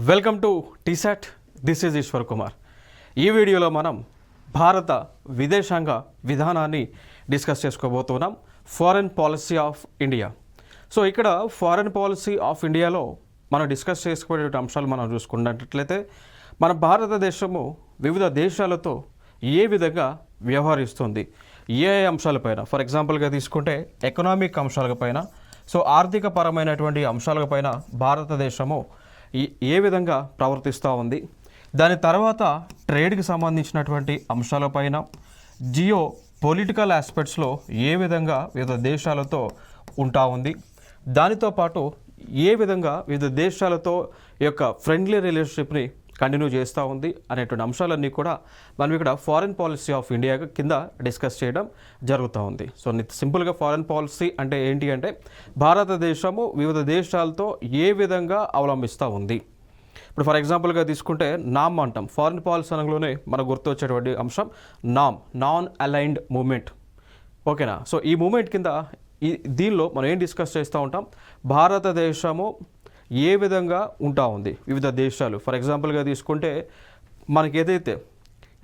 Welcome to TSAT. This is Eshwar Kumar. ఈ వీడియోలో మనం భారత విదేశాంగ విధానాన్ని డిస్కస్ చేసుకోబోతున్నాం. Foreign policy of India. So ఇక్కడ ఫారెన్ పాలసీ ఆఫ్ ఇండియాలో మనం డిస్కస్ చేసుకునే అంశాలు మనం చూసుకున్నట్లయితే మన భారతదేశము వివిధ దేశాలతో ఏ విధంగా వ్యవహరిస్తుంది, ఏ అంశాలపైన, ఫర్ ఎగ్జాంపుల్గా తీసుకుంటే ఎకనామిక్ అంశాలపైన, సో ఆర్థిక పరమైనటువంటి అంశాలపైన భారతదేశము ఏ విధంగా ప్రవర్తిస్తూ ఉంది, దాని తర్వాత ట్రేడ్కి సంబంధించినటువంటి అంశాలపైన, జియో పొలిటికల్ ఆస్పెక్ట్స్లో ఏ విధంగా వివిధ దేశాలతో ఉంటా ఉంది, దానితో పాటు ఏ విధంగా వివిధ దేశాలతో యొక్క ఫ్రెండ్లీ రిలేషన్షిప్ని కంటిన్యూ చేస్తూ ఉంది అనేటువంటి అంశాలన్నీ కూడా మనం ఇక్కడ ఫారెన్ పాలసీ ఆఫ్ ఇండియా కింద డిస్కస్ చేయడం జరుగుతూ ఉంది. సో సింపుల్గా ఫారెన్ పాలసీ అంటే ఏంటి అంటే భారతదేశము వివిధ దేశాలతో ఏ విధంగా అవలంబిస్తూ ఉంది. ఇప్పుడు ఫర్ ఎగ్జాంపుల్గా తీసుకుంటే నామ్ అంటాం. ఫారెన్ పాలసీ అనగానే మనకు గుర్తొచ్చేటువంటి అంశం నాన్ అలైన్డ్ మూమెంట్. ఓకేనా? సో ఈ మూమెంట్ కింద దీనిలో మనం ఏం డిస్కస్ చేస్తూ ఉంటాం, భారతదేశము ఏ విధంగా ఉంటా ఉంది వివిధ దేశాలు. ఫర్ ఎగ్జాంపుల్గా తీసుకుంటే మనకి ఏదైతే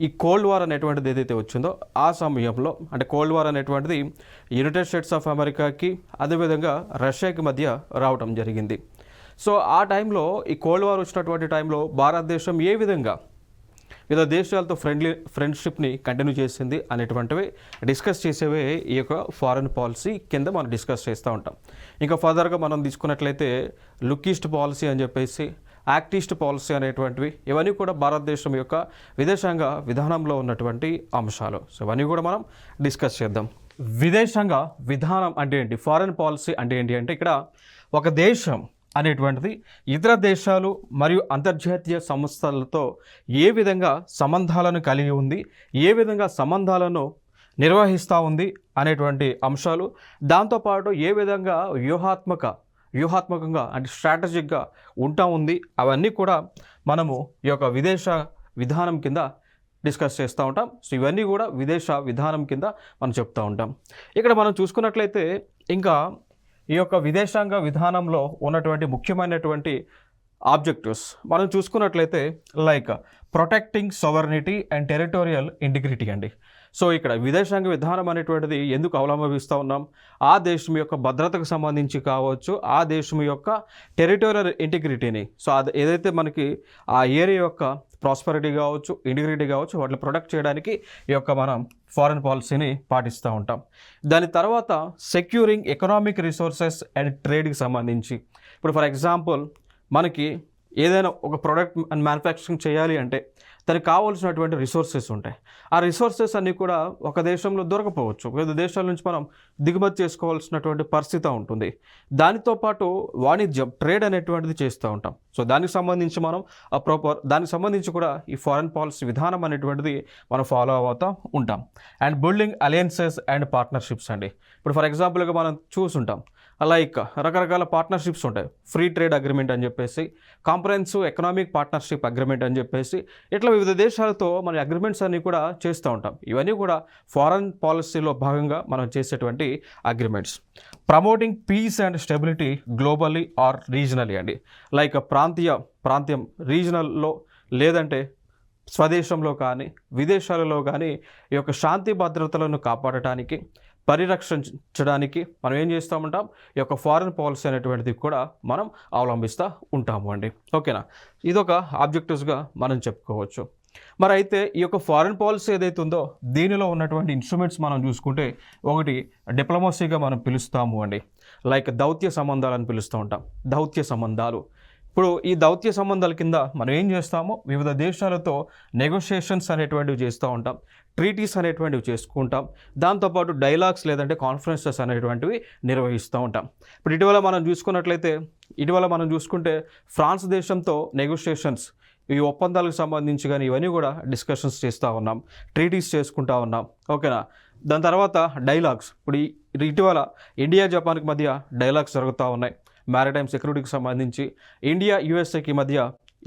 ఈ కోల్డ్ వార్ అనేటువంటిది ఏదైతే వచ్చిందో ఆ సమయంలో, అంటే కోల్డ్ వార్ అనేటువంటిది యునైటెడ్ స్టేట్స్ ఆఫ్ అమెరికాకి అదేవిధంగా రష్యాకి మధ్య రావటం జరిగింది. సో ఆ టైంలో ఈ కోల్డ్ వార్ వచ్చినటువంటి టైంలో భారతదేశం ఏ విధంగా వివిధ దేశాలతో ఫ్రెండ్షిప్ని కంటిన్యూ చేసింది అనేటువంటివి డిస్కస్ చేసేవే ఈ యొక్క ఫారెన్ పాలసీ కింద మనం డిస్కస్ చేస్తూ ఉంటాం. ఇంకా ఫర్దర్గా మనం తీసుకున్నట్లయితే లుక్ ఈస్ట్ పాలసీ అని చెప్పేసి, యాక్ట్ ఈస్ట్ పాలసీ అనేటువంటివి, ఇవన్నీ కూడా భారతదేశం యొక్క విదేశాంగ విధానంలో ఉన్నటువంటి అంశాలు. సో ఇవన్నీ కూడా మనం డిస్కస్ చేద్దాం. విదేశాంగ విధానం అంటే ఏంటి, ఫారెన్ పాలసీ అంటే ఏంటి అంటే ఇక్కడ ఒక దేశం అనేటువంటిది ఇతర దేశాలు మరియు అంతర్జాతీయ సంస్థలతో ఏ విధంగా సంబంధాలను కలిగి ఉంది, ఏ విధంగా సంబంధాలను నిర్వహిస్తూ ఉంది అనేటువంటి అంశాలు, దాంతోపాటు ఏ విధంగా వ్యూహాత్మకంగా అంటే స్ట్రాటజిక్గా ఉంటా ఉంది, అవన్నీ కూడా మనము ఈ యొక్క విదేశ విధానం కింద డిస్కస్ చేస్తూ ఉంటాం. సో ఇవన్నీ కూడా విదేశ విధానం కింద మనం చెప్తూ ఉంటాం. ఇక్కడ మనం చూసుకున్నట్లయితే ఇంకా ఈ యొక్క విదేశాంగ విధానంలో ఉన్నటువంటి ముఖ్యమైనటువంటి ఆబ్జెక్టివ్స్ మనం చూసుకున్నట్లయితే like protecting sovereignty and territorial integrity అండి. సో ఇక్కడ విదేశాంగ విధానం అనేటువంటిది ఎందుకు అవలంబిస్తూ ఉన్నాం, ఆ దేశం యొక్క భద్రతకు సంబంధించి కావచ్చు, ఆ దేశం యొక్క టెరిటోరియల్ ఇంటిగ్రిటీని, సో అది ఏదైతే మనకి ఆ ఏరియా యొక్క ప్రాస్పరిటీ కావచ్చు, ఇంటిగ్రిటీ కావచ్చు, వాటిని ప్రొటెక్ట్ చేయడానికి ఈ యొక్క మనం ఫారెన్ పాలసీని పాటిస్తూ ఉంటాం. దాని తర్వాత సెక్యూరింగ్ ఎకనామిక్ రిసోర్సెస్ అండ్ ట్రేడ్కి సంబంధించి, ఇప్పుడు ఫర్ ఎగ్జాంపుల్ మనకి ఏదైనా ఒక ప్రోడక్ట్ మ్యానుఫ్యాక్చరింగ్ చేయాలి అంటే దానికి కావాల్సినటువంటి రిసోర్సెస్ ఉంటాయి. ఆ రిసోర్సెస్ అన్నీ కూడా ఒక దేశంలో దొరకపోవచ్చు, వివిధ దేశాల నుంచి మనం దిగుమతి చేసుకోవాల్సినటువంటి పరిస్థితి ఉంటుంది. దానితో పాటు వాణిజ్యం, ట్రేడ్ అనేటువంటిది చేస్తూ ఉంటాం. సో దానికి సంబంధించి మనం దానికి సంబంధించి కూడా ఈ ఫారెన్ పాలసీ విధానం అనేటువంటిది మనం ఫాలో అవుతూ ఉంటాం. And building alliances and partnerships అండి. ఇప్పుడు ఫర్ ఎగ్జాంపుల్గా మనం చూసుంటాం లైక్ రకరకాల పార్ట్నర్షిప్స్ ఉంటాయి. ఫ్రీ ట్రేడ్ అగ్రిమెంట్ అని చెప్పేసి, కాంప్రహెన్సివ్ ఎకనామిక్ పార్ట్నర్షిప్ అగ్రిమెంట్ అని చెప్పేసి, ఇట్లా వివిధ దేశాలతో మన అగ్రిమెంట్స్ అన్నీ కూడా చేస్తూ ఉంటాం. ఇవన్నీ కూడా ఫారెన్ పాలసీలో భాగంగా మనం చేసేటువంటి అగ్రిమెంట్స్. Promoting peace and stability globally or regionally అండి. లైక్ ప్రాంతీయం రీజనల్లో లేదంటే స్వదేశంలో కానీ విదేశాలలో కానీ ఈ యొక్క శాంతి భద్రతలను కాపాడటానికి, పరిరక్షించడానికి మనం ఏం చేస్తూ ఉంటాం, ఈ యొక్క ఫారెన్ పాలసీ అనేటువంటిది కూడా మనం అవలంబిస్తూ ఉంటాము అండి. ఓకేనా? ఇదొక ఆబ్జెక్టివ్స్గా మనం చెప్పుకోవచ్చు. మరి అయితే ఈ యొక్క ఫారెన్ పాలసీ ఏదైతే ఉందో దీనిలో ఉన్నటువంటి ఇన్స్ట్రుమెంట్స్ మనం చూసుకుంటే ఒకటి డిప్లొమసీగా మనం పిలుస్తాము అండి. లైక్ దౌత్య సంబంధాలను పిలుస్తూ ఉంటాం. దౌత్య సంబంధాలు, ఇప్పుడు ఈ దౌత్య సంబంధాల కింద మనం ఏం చేస్తామో వివిధ దేశాలతో నెగోషియేషన్స్ అనేటువంటివి చేస్తూ ఉంటాం, ట్రీటీస్ అనేటువంటివి చేసుకుంటాం, దాంతోపాటు డైలాగ్స్ లేదంటే కాన్ఫరెన్సెస్ అనేటువంటివి నిర్వహిస్తూ ఉంటాం. ఇప్పుడు ఇటీవల మనం చూసుకుంటే ఫ్రాన్స్ దేశంతో నెగోషియేషన్స్, ఈ ఒప్పందాలకు సంబంధించి కానీ ఇవన్నీ కూడా డిస్కషన్స్ చేస్తూ ఉన్నాం, ట్రీటీస్ చేసుకుంటూ ఉన్నాం. ఓకేనా? దాని తర్వాత డైలాగ్స్, ఇప్పుడు ఇటీవల ఇండియా జపాన్కి మధ్య డైలాగ్స్ జరుగుతూ ఉన్నాయి. మ్యారిటైమ్ సెక్యూరిటీకి సంబంధించి ఇండియా యుఎస్ఏకి మధ్య,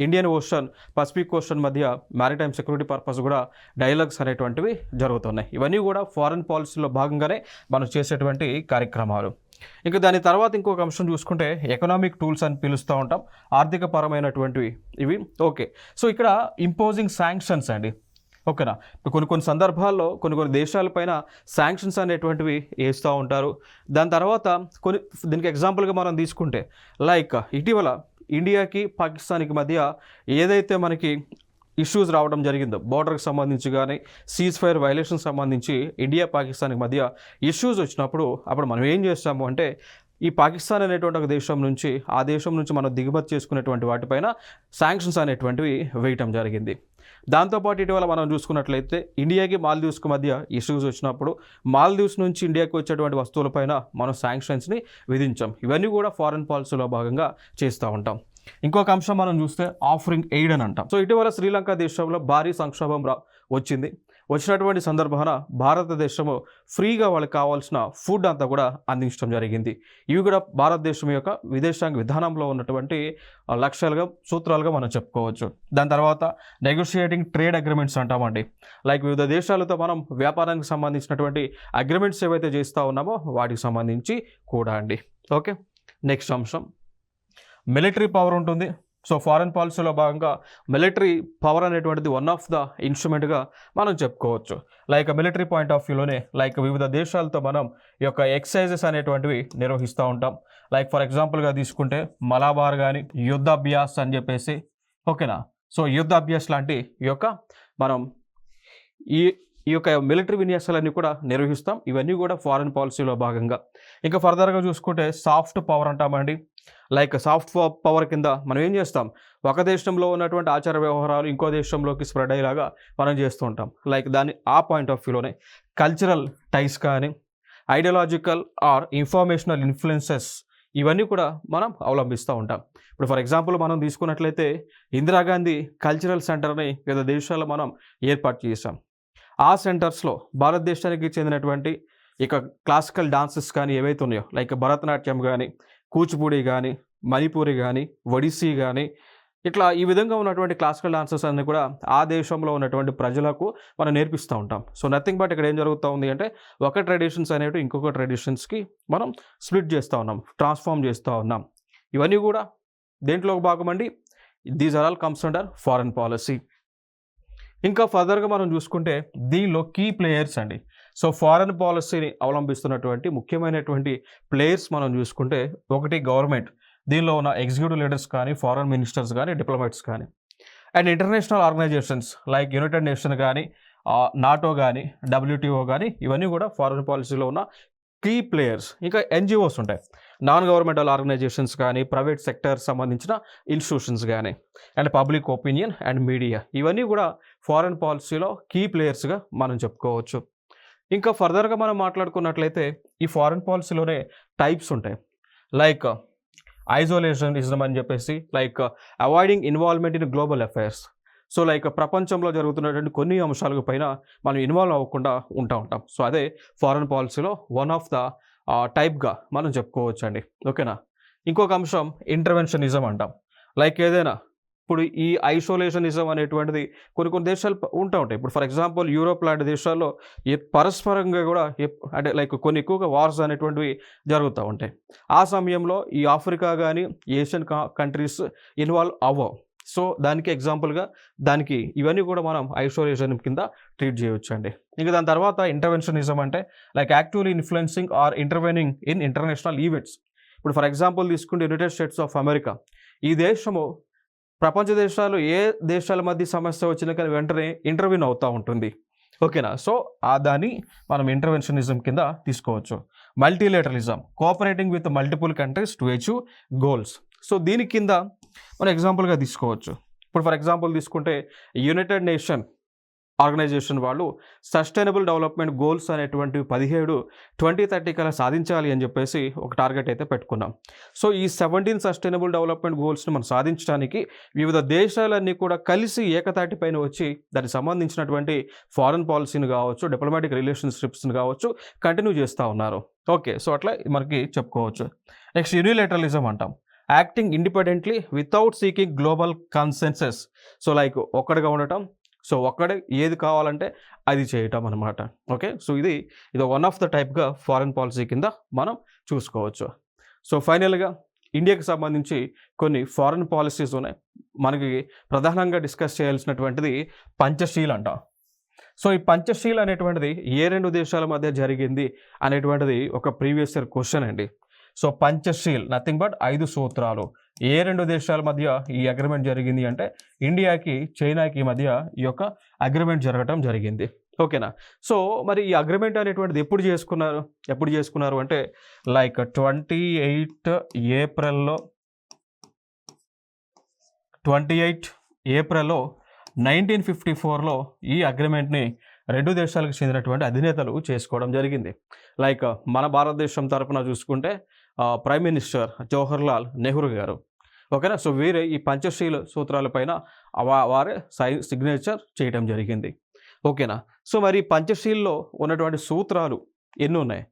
ఇండియన్ ఓషన్ పసిఫిక్ ఓషన్ మధ్య మ్యారిటైమ్ సెక్యూరిటీ పర్పస్ కూడా డైలాగ్స్ అనేటువంటివి జరుగుతున్నాయి. ఇవన్నీ కూడా ఫారెన్ పాలసీలో భాగంగానే మనం చేసేటువంటి కార్యక్రమాలు. ఇంకా దాని తర్వాత ఇంకొక అంశం చూసుకుంటే ఎకనామిక్ టూల్స్ అని పిలుస్తూ ఉంటాం, ఆర్థిక పరమైనటువంటివి ఇవి. ఓకే, సో ఇక్కడ ఇంపోజింగ్ శాంక్షన్స్ అండి. ఓకేనా, కొన్ని సందర్భాల్లో కొన్ని దేశాలపైన శాంక్షన్స్ అనేటువంటివి వేస్తూ ఉంటారు. దాని తర్వాత దీనికి ఎగ్జాంపుల్గా మనం తీసుకుంటే లైక్ ఇటీవల ఇండియాకి పాకిస్తాన్కి మధ్య ఏదైతే మనకి ఇష్యూస్ రావడం జరిగిందో, బోర్డర్కి సంబంధించి కానీ సీజ్ ఫైర్ వైలేషన్ సంబంధించి ఇండియా పాకిస్తాన్కి మధ్య ఇష్యూస్ వచ్చినప్పుడు అప్పుడు మనం ఏం చేస్తాము అంటే ఈ పాకిస్తాన్ అనేటువంటి ఒక దేశం నుంచి ఆ దేశం నుంచి మనం దిగుమతి చేసుకునేటువంటి వాటిపైన శాంక్షన్స్ అనేటువంటివి వేయటం జరిగింది. దాంతోపాటు ఇటీవల మనం చూసుకున్నట్లయితే ఇండియాకి మాల్దీవ్స్కి మధ్య ఇష్యూస్ వచ్చినప్పుడు మాల్దీవ్స్ నుంచి ఇండియాకి వచ్చేటువంటి వస్తువులపైన మనం శాంక్షన్స్ని విధించాం. ఇవన్నీ కూడా ఫారెన్ పాలసీలో భాగంగా చేస్తూ ఉంటాం. ఇంకొక అంశం మనం చూస్తే ఆఫరింగ్ ఎయిడ్ అని అంటాం. సో ఇటీవల శ్రీలంక దేశంలో భారీ సంక్షోభం వచ్చినటువంటి సందర్భాన భారతదేశము ఫ్రీగా వాళ్ళకి కావాల్సిన ఫుడ్ అంతా కూడా అందించడం జరిగింది. ఇవి కూడా భారతదేశం యొక్క విదేశాంగ విధానంలో ఉన్నటువంటి లక్ష్యాలుగా సూత్రాలుగా మనం చెప్పుకోవచ్చు. దాని తర్వాత నెగోషియేటింగ్ ట్రేడ్ అగ్రిమెంట్స్ అంటామండి. లైక్ వివిధ దేశాలతో మనం వ్యాపారానికి సంబంధించినటువంటి అగ్రిమెంట్స్ ఏవైతే చేస్తూ ఉన్నామో వాటికి సంబంధించి కూడా అండి. ఓకే, నెక్స్ట్ అంశం మిలిటరీ పవర్ ఉంటుంది. సో ఫారెన్ పాలసీలో భాగంగా మిలిటరీ పవర్ అనేటువంటిది వన్ ఆఫ్ ద ఇన్స్ట్రుమెంట్గా మనం చెప్పుకోవచ్చు. లైక్ మిలిటరీ పాయింట్ ఆఫ్ వ్యూలోనే లైక్ వివిధ దేశాలతో మనం ఈ యొక్క ఎక్సర్సైజెస్ అనేటువంటివి నిర్వహిస్తూ ఉంటాం. లైక్ ఫర్ ఎగ్జాంపుల్గా తీసుకుంటే మలాబార్ కానీ యుద్ధాభ్యాస్ అని చెప్పేసి, ఓకేనా. సో యుద్ధాభ్యాస్ లాంటి ఈ యొక్క మనం ఈ యొక్క మిలిటరీ విన్యాసాలన్నీ కూడా నిర్వహిస్తాం. ఇవన్నీ కూడా ఫారెన్ పాలసీలో భాగంగా. ఇంకా ఫర్దర్గా చూసుకుంటే సాఫ్ట్ పవర్ అంటామండి. లైక్ సాఫ్ట్ పవర్ కింద మనం ఏం చేస్తాం, ఒక దేశంలో ఉన్నటువంటి ఆచార వ్యవహారాలు ఇంకో దేశంలోకి స్ప్రెడ్ అయ్యేలాగా మనం చేస్తూ ఉంటాం. లైక్ దాన్ని ఆ పాయింట్ ఆఫ్ వ్యూలోనే కల్చరల్ టైస్ కానీ ఐడియాలజికల్ ఆర్ ఇన్ఫర్మేషనల్ ఇన్ఫ్లుయెన్సెస్ ఇవన్నీ కూడా మనం అవలంబిస్తూ ఉంటాం. ఇప్పుడు ఫర్ ఎగ్జాంపుల్ మనం తీసుకున్నట్లయితే ఇందిరాగాంధీ కల్చరల్ సెంటర్ని వివిధ దేశాల్లో మనం ఏర్పాటు చేసాం. ఆ సెంటర్స్లో భారతదేశానికి చెందినటువంటి ఇక క్లాసికల్ డాన్సెస్ కానీ ఏవైతే ఉన్నాయో లైక్ భరతనాట్యం కానీ కూచిపూడి కానీ మణిపూరి కానీ ఒడిస్సీ కానీ ఇట్లా ఈ విధంగా ఉన్నటువంటి క్లాసికల్ డాన్సెస్ అన్ని కూడా ఆ దేశంలో ఉన్నటువంటి ప్రజలకు మనం నేర్పిస్తూ ఉంటాం. సో నథింగ్ బట్ ఇక్కడ ఏం జరుగుతూ ఉంది అంటే ఒక ట్రెడిషన్స్ అనేవి ఇంకొక ట్రెడిషన్స్కి మనం స్ప్లిట్ చేస్తూ ఉన్నాం, ట్రాన్స్ఫార్మ్ చేస్తూ ఉన్నాం. ఇవన్నీ కూడా దేంట్లో భాగం అండి. These are all comes under foreign policy. ఇంకా ఫర్దర్గా మనం చూసుకుంటే దీనిలో కీ ప్లేయర్స్ అండి. సో ఫారెన్ పాలసీని అవలంబిస్తున్నటువంటి ముఖ్యమైనటువంటి ప్లేయర్స్ మనం చూసుకుంటే ఒకటి గవర్నమెంట్, దీనిలో ఉన్న ఎగ్జిక్యూటివ్ లీడర్స్ కానీ ఫారెన్ మినిస్టర్స్ కానీ డిప్లొమాట్స్ కానీ, and international organisations like United Nation కానీ నాటో కానీ WTO కానీ ఇవన్నీ కూడా ఫారెన్ పాలసీలో ఉన్న కీ ప్లేయర్స్. ఇంకా NGOs ఉంటాయి, నాన్ గవర్నమెంటల్ ఆర్గనైజేషన్స్ కానీ ప్రైవేట్ సెక్టర్ సంబంధించిన ఇన్స్టిట్యూషన్స్ కానీ and public opinion and media ఇవన్నీ కూడా ఫారెన్ పాలసీలో కీ ప్లేయర్స్గా మనం చెప్పుకోవచ్చు. ఇంకా ఫర్దర్గా మనం మాట్లాడుకున్నట్లయితే ఈ ఫారెన్ పాలసీలోనే టైప్స్ ఉంటాయి. లైక్ ఐసోలేషనిజం అని చెప్పేసి, like avoiding involvement in global affairs. So like ప్రపంచంలో జరుగుతున్నటువంటి కొన్ని అంశాల పైన మనం ఇన్వాల్వ్ అవ్వకుండా ఉంటాం. సో అదే ఫారెన్ పాలసీలో వన్ ఆఫ్ ద టైప్గా మనం చెప్పుకోవచ్చు అండి. ఓకేనా. ఇంకొక అంశం ఇంటర్వెన్షనిజం అంటాం. లైక్ ఏదైనా ఇప్పుడు ఈ ఐసోలేషనిజం అనేటువంటిది కొన్ని దేశాలు ఉంటాయి. ఇప్పుడు ఫర్ ఎగ్జాంపుల్ యూరోప్ లాంటి దేశాల్లో పరస్పరంగా కూడా అంటే లైక్ కొన్ని ఎక్కువగా వార్స్ అనేటువంటివి జరుగుతూ ఉంటాయి. ఆ సమయంలో ఈ ఆఫ్రికా కానీ ఏషియన్ కంట్రీస్ ఇన్వాల్వ్ అవ్వవు. సో దానికి ఎగ్జాంపుల్గా దానికి ఇవన్నీ కూడా మనం ఐసోలేషన్ కింద ట్రీట్ చేయవచ్చు అండి. ఇంకా దాని తర్వాత ఇంటర్వెన్షనిజం అంటే like actively influencing or intervening in international events. ఇప్పుడు ఫర్ ఎగ్జాంపుల్ తీసుకుంటే యునైటెడ్ స్టేట్స్ ఆఫ్ అమెరికా, ఈ దేశము ప్రపంచ దేశాలు ఏ దేశాల మధ్య సమస్య వచ్చినా కానీ వెంటనే ఇంటర్వ్యూన్ అవుతూ ఉంటుంది. ఓకేనా. సో దాన్ని మనం ఇంటర్వెన్షనిజం కింద తీసుకోవచ్చు. Multilateralism, cooperating with multiple countries to achieve goals. So దీని కింద మనం ఎగ్జాంపుల్గా తీసుకోవచ్చు. ఇప్పుడు ఫర్ ఎగ్జాంపుల్ తీసుకుంటే యునైటెడ్ నేషన్ ఆర్గనైజేషన్ వాళ్ళు సస్టైనబుల్ డెవలప్మెంట్ గోల్స్ అనేటువంటి 17 2030 కల్లా సాధించాలి అని చెప్పేసి ఒక టార్గెట్ అయితే పెట్టుకున్నాం. సో ఈ 17 సస్టైనబుల్ డెవలప్మెంట్ గోల్స్ని మనం సాధించడానికి వివిధ దేశాలన్నీ కూడా కలిసి ఏకతాటి పైన వచ్చి దానికి సంబంధించినటువంటి ఫారెన్ పాలసీని కావచ్చు, డిప్లొమాటిక్ రిలేషన్షిప్స్ని కావచ్చు కంటిన్యూ చేస్తూ ఉన్నారు. ఓకే, సో అట్లా మనకి చెప్పుకోవచ్చు. నెక్స్ట్ యూనిలేటరలిజం అంటాం. Acting independently without seeking global consensus. So like ఒక్కడిగా ఉండటం, సో ఒక్కడే ఏది కావాలంటే అది చేయటం అనమాట. ఓకే. సో ఇది వన్ ఆఫ్ ద టైప్‌గా ఫారెన్ పాలసీ కింద మనం చూసుకోవచ్చు. సో ఫైనల్‌గా ఇండియాకి సంబంధించి కొన్ని ఫారెన్ పాలసీస్ ఉన్నాయి. మనకి ప్రధానంగా డిస్కస్ చేయాల్సినటువంటిది పంచశీల్ అంటాం. సో ఈ పంచశీల్ అనేటువంటిది ఏ 2 దేశాల మధ్య జరిగింది అనేటువంటిది ఒక ప్రీవియస్ ఇయర్ క్వెషన్ అండి. సో పంచశీల్ నథింగ్ బట్ 5 సూత్రాలు. ఏ 2 దేశాల మధ్య ఈ అగ్రిమెంట్ జరిగింది అంటే ఇండియాకి, చైనాకి మధ్య ఈ యొక్క అగ్రిమెంట్ జరగటం జరిగింది. ఓకేనా. సో మరి ఈ అగ్రిమెంట్ అనేటువంటిది ఎప్పుడు చేసుకున్నారు అంటే లైక్ 28 ఏప్రిల్లో 1954లో ఈ అగ్రిమెంట్‌ని 2 దేశాలకు చెందినటువంటి అధినేతలు చేసుకోవడం జరిగింది. లైక్ మన భారతదేశం తరపున చూసుకుంటే ప్రైమ్ మినిస్టర్ జవహర్లాల్ నెహ్రూ గారు. ఓకేనా. సో వీరే ఈ పంచశీల సూత్రాల పైన వారే సిగ్నేచర్ చేయడం జరిగింది. ఓకేనా. సో మరి పంచశీల్లో ఉన్నటువంటి సూత్రాలు ఎన్ని ఉన్నాయి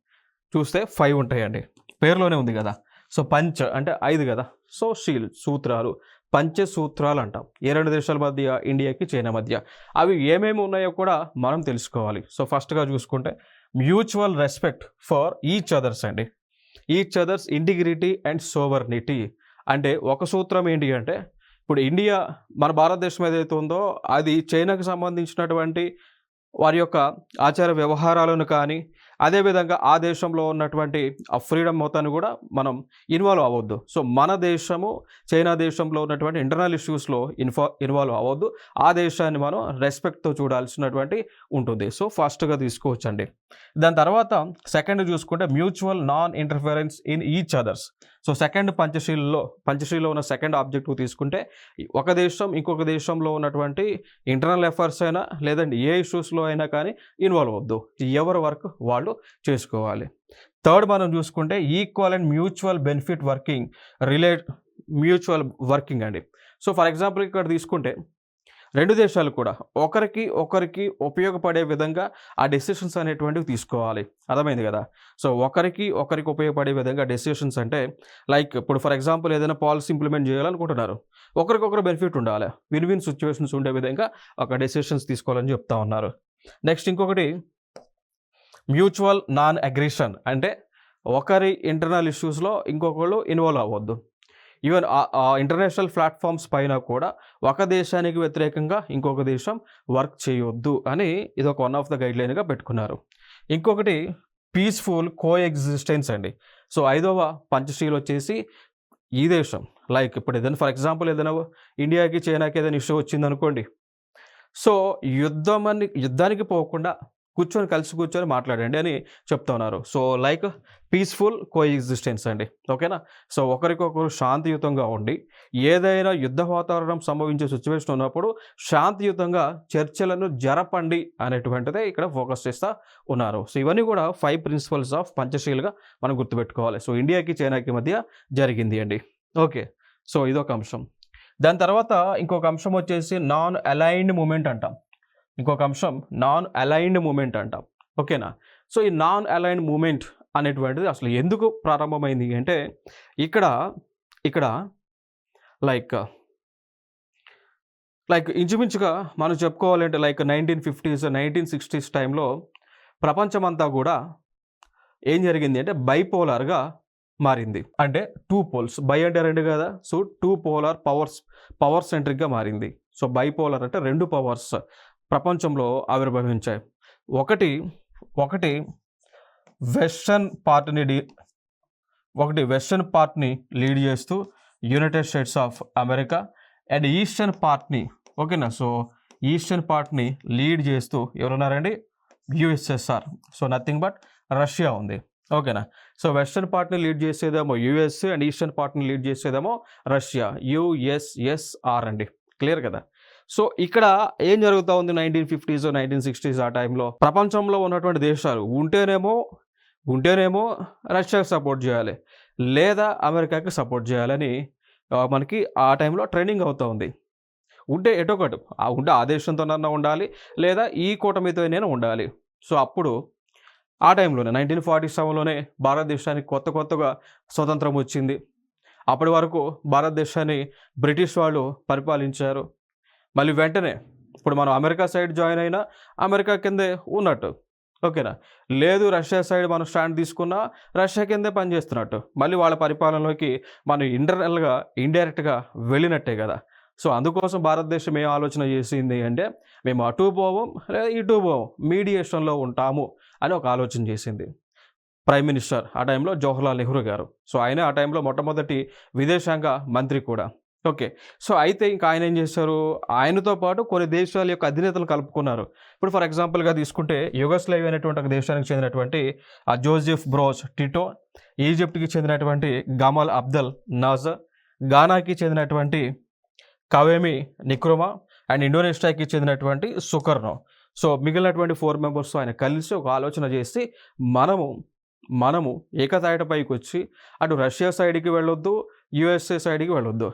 చూస్తే 5 ఉంటాయండి. పేరులోనే ఉంది కదా. సో పంచ అంటే 5 కదా. సో శీల్ సూత్రాలు, పంచసూత్రాలు అంటాం. ఏ 2 దేశాల మధ్య, ఇండియాకి చైనా మధ్య. అవి ఏమేమి ఉన్నాయో కూడా మనం తెలుసుకోవాలి. సో ఫస్ట్‌గా చూసుకుంటే mutual respect for each others అండి. Each others integrity and sovereignty. అంటే ఒక సూత్రం ఏంటి అంటే ఇప్పుడు ఇండియా మన భారతదేశం ఏదైతే ఉందో అది చైనాకు సంబంధించినటువంటి వారి యొక్క ఆచార వ్యవహారాలను కానీ, అదేవిధంగా ఆ దేశంలో ఉన్నటువంటి ఆ ఫ్రీడమ్ మొత్తాన్ని కూడా మనం ఇన్వాల్వ్ అవ్వద్దు. సో మన దేశము చైనా దేశంలో ఉన్నటువంటి ఇంటర్నల్ ఇష్యూస్లో ఇన్వాల్వ్ అవ్వద్దు. ఆ దేశాన్ని మనం రెస్పెక్ట్తో చూడాల్సినటువంటి ఉంటుంది. సో ఫస్ట్‌గా తీసుకోవచ్చండి. దాని తర్వాత సెకండ్ చూసుకుంటే mutual non interference in each others. So second పంచశీల్లో ఉన్న సెకండ్ ఆబ్జెక్టివ్ తీసుకుంటే ఒక దేశం ఇంకొక దేశంలో ఉన్నటువంటి ఇంటర్నల్ అఫైర్స్ అయినా లేదంటే ఏ ఇష్యూస్లో అయినా కానీ ఇన్వాల్వ్ అవ్వద్దు. ఎవరి వర్క్ వాళ్ళు చేసుకోవాలి. థర్డ్ మనం చూసుకుంటే equal and mutual benefit mutual working అండి. సో ఫర్ ఎగ్జాంపుల్ ఇక్కడ తీసుకుంటే 2 దేశాలు కూడా ఒకరికి ఉపయోగపడే విధంగా ఆ డెసిషన్స్ అనేటువంటివి తీసుకోవాలి. అర్థమైంది కదా. సో ఒకరికి ఉపయోగపడే విధంగా డెసిషన్స్ అంటే లైక్ ఇప్పుడు ఫర్ ఎగ్జాంపుల్ ఏదైనా పాలసీ ఇంప్లిమెంట్ చేయాలనుకుంటున్నారు. ఒకరికొకరు బెనిఫిట్ ఉండాలి. విన్ విన్ సిచ్యువేషన్స్ ఉండే విధంగా ఒక డెసిషన్స్ తీసుకోవాలని చెప్తా ఉన్నారు. నెక్స్ట్ ఇంకొకటి మ్యూచువల్ నాన్ అగ్రెషన్. అంటే ఒకరి ఇంటర్నల్ ఇష్యూస్లో ఇంకొకళ్ళు ఇన్వాల్వ్ అవ్వద్దు. ఈవెన్ ఇంటర్నేషనల్ ప్లాట్ఫామ్స్ పైన కూడా ఒక దేశానికి వ్యతిరేకంగా ఇంకొక దేశం వర్క్ చేయొద్దు అని ఇది ఒక వన్ ఆఫ్ ద గైడ్లైన్గా పెట్టుకున్నారు. ఇంకొకటి పీస్ఫుల్ కో ఎగ్జిస్టెన్స్ అండి. సో 5వ పంచశీల్ వచ్చేసి ఈ దేశం లైక్ ఇప్పుడు ఏదైనా ఫర్ ఎగ్జాంపుల్ ఏదైనా ఇండియాకి చైనాకి ఏదైనా ఇష్యూ వచ్చిందనుకోండి. సో యుద్ధానికి పోకుండా కలిసి కూర్చొని మాట్లాడండి అని చెప్తా ఉన్నారు. సో లైక్ పీస్ఫుల్ కో ఎగ్జిస్టెన్స్ అండి. ఓకేనా. సో ఒకరికొకరు శాంతియుతంగా ఉండి ఏదైనా యుద్ధ వాతావరణం సంభవించే సిచ్యువేషన్ ఉన్నప్పుడు శాంతియుతంగా చర్చలను జరపండి అనేటువంటిదే ఇక్కడ ఫోకస్ చేస్తూ ఉన్నారు. సో ఇవన్నీ కూడా 5 ప్రిన్సిపల్స్ ఆఫ్ పంచశీల్గా మనం గుర్తుపెట్టుకోవాలి. సో ఇండియాకి చైనాకి మధ్య జరిగింది అండి. ఓకే. సో ఇదొక అంశం. దాని తర్వాత ఇంకొక అంశం వచ్చేసి నాన్ అలైన్డ్ మూమెంట్ అంటాం. ఓకేనా. సో ఈ నాన్ అలైన్డ్ మూమెంట్ అనేటువంటిది అసలు ఎందుకు ప్రారంభమైంది అంటే ఇక్కడ లైక్ ఇంచుమించుగా మనం చెప్పుకోవాలంటే లైక్ 1950s 1960s టైంలో ప్రపంచమంతా కూడా ఏం జరిగింది అంటే బైపోలార్గా మారింది. అంటే 2 పోల్స్. బై అంటే 2 కదా. సో 2 పోలార్ పవర్ సెంట్రిక్గా మారింది. సో బైపోలార్ అంటే 2 పవర్స్ ప్రపంచంలో ఆవిర్భవించాయి. ఒకటి వెస్టర్న్ పార్ట్ని లీడ్ చేస్తూ United States of America and eastern పార్ట్ని ఓకేనా. సో ఈస్టర్న్ పార్ట్ని లీడ్ చేస్తూ ఎవరున్నారండి? USSR. So nothing but Russia ఉంది. ఓకేనా. సో వెస్టర్న్ పార్ట్ని లీడ్ చేసేదేమో యుఎస్ అండ్ ఈస్టర్న్ పార్ట్ని లీడ్ చేసేదేమో రష్యా. యుఎస్ఎస్ఆర్ అండి. క్లియర్ కదా. సో ఇక్కడ ఏం జరుగుతూ ఉంది 1950s 1960s ఆ టైంలో ప్రపంచంలో ఉన్నటువంటి దేశాలు ఉంటేనేమో రష్యాకి సపోర్ట్ చేయాలి, లేదా అమెరికాకి సపోర్ట్ చేయాలని మనకి ఆ టైంలో ట్రైనింగ్ అవుతూ ఉంది. ఉంటే ఎటొకటి ఉంటే ఆ దేశంతోనన్నా ఉండాలి, లేదా ఈ కూటమితోనైనా ఉండాలి. సో అప్పుడు ఆ టైంలోనే 1947లోనే భారతదేశానికి కొత్తగా స్వతంత్రం వచ్చింది. అప్పటి వరకు భారతదేశాన్ని బ్రిటిష్ వాళ్ళు పరిపాలించారు. మళ్ళీ వెంటనే ఇప్పుడు మనం అమెరికా సైడ్ జాయిన్ అయినా అమెరికా కిందే ఉన్నట్టు. ఓకేనా? లేదు రష్యా సైడ్ మనం స్టాండ్ తీసుకున్నా రష్యా కిందే పనిచేస్తున్నట్టు. మళ్ళీ వాళ్ళ పరిపాలనలోకి మనం ఇంటర్నల్‌గా, ఇండైరెక్ట్‌గా వెళ్ళినట్టే గదా! సో, అందుకోసం భారతదేశం ఏం ఆలోచన చేసింది అంటే, మేము అటూ పోము, లేదా ఇటూ పోము. మీడియేషన్‌లో ఉంటాము అని ఒక ఆలోచన చేసింది. ప్రైమ్ మినిస్టర్ ఆ టైంలో జవహర్లాల్ నెహ్రూ గారు. సో, ఆయనే ఆ టైంలో మొట్టమొదటి విదేశాంగ మంత్రి కూడా. ఓకే. సో, అయితే ఇంక ఆయన ఏం చేశారు, ఆయనతో పాటు కొన్ని దేశాల యొక్క అధినేతలు కలుపుకున్నారు. ఇప్పుడు ఫర్ ఎగ్జాంపుల్‌గా తీసుకుంటే యుగోస్లావియా అనేటువంటి ఒక దేశానికి చెందినటువంటి జోసెఫ్ బ్రోజ్ టిటో, ఈజిప్ట్‌కి చెందినటువంటి గమల్ అబ్దెల్ నాజర్, ఘానాకి చెందినటువంటి కవేమి నిక్రుమా అండ్ ఇండోనేషియాకి చెందినటువంటి సుకర్నో. సో, మిగిలినటువంటి 4 మెంబర్స్‌తో ఆయన కలిసి ఒక ఆలోచన చేసి మనము మనము ఏకతాటిపైకొచ్చి అటు రష్యా సైడ్‌కి వెళ్ళొద్దు, యూఎస్ఏ సైడ్‌కి వెళ్ళొద్దు.